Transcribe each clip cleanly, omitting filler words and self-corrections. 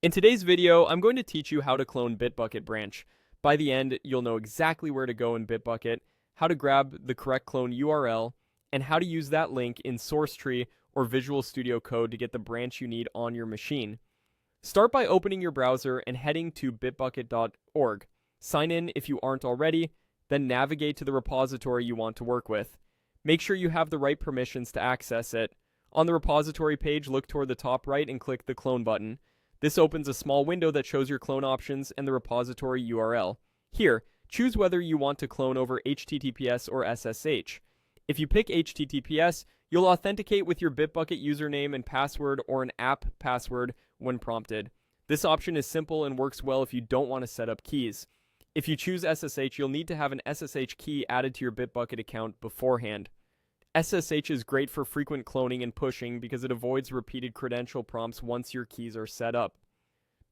In today's video, I'm going to teach you how to clone Bitbucket Branch. By the end, you'll know exactly where to go in Bitbucket, how to grab the correct clone URL, and how to use that link in SourceTree or Visual Studio Code to get the branch you need on your machine. Start by opening your browser and heading to bitbucket.org. Sign in if you aren't already, then navigate to the repository you want to work with. Make sure you have the right permissions to access it. On the repository page, look toward the top right and click the clone button. This opens a small window that shows your clone options and the repository URL. Here, choose whether you want to clone over HTTPS or SSH. If you pick HTTPS, you'll authenticate with your Bitbucket username and password or an app password when prompted. This option is simple and works well if you don't want to set up keys. If you choose SSH, you'll need to have an SSH key added to your Bitbucket account beforehand. SSH is great for frequent cloning and pushing because it avoids repeated credential prompts once your keys are set up.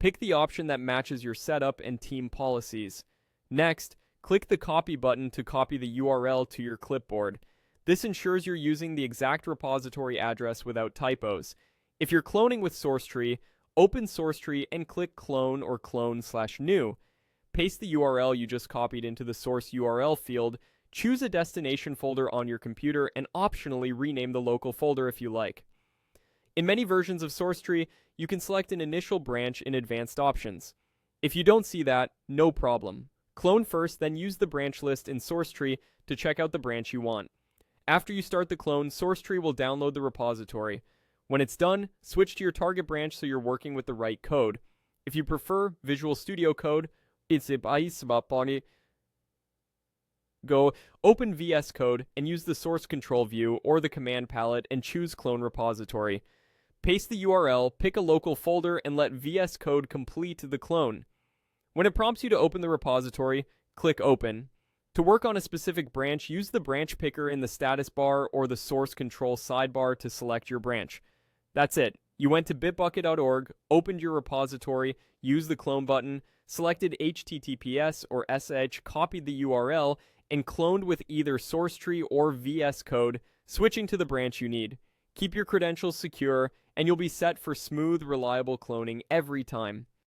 Pick the option that matches your setup and team policies. Next, click the copy button to copy the URL to your clipboard. This ensures you're using the exact repository address without typos. If you're cloning with SourceTree, open SourceTree and click clone or clone/new. Paste the URL you just copied into the source URL field. Choose a destination folder on your computer and optionally rename the local folder if you like. In many versions of SourceTree, you can select an initial branch in advanced options. If you don't see that, no problem. Clone first, then use the branch list in SourceTree to check out the branch you want. After you start the clone, SourceTree will download the repository. When it's done, switch to your target branch so you're working with the right code. If you prefer Visual Studio Code, go open VS Code and use the source control view or the command palette and choose clone repository. Paste the URL, pick a local folder, and let VS Code complete the clone. When it prompts you to open the repository, click open. To work on a specific branch, use the branch picker in the status bar or the source control sidebar to select your branch. That's it. You went to bitbucket.org, opened your repository, used the clone button, selected HTTPS or SSH, copied the URL, and cloned with either SourceTree or VS Code, switching to the branch you need. Keep your credentials secure, and you'll be set for smooth, reliable cloning every time.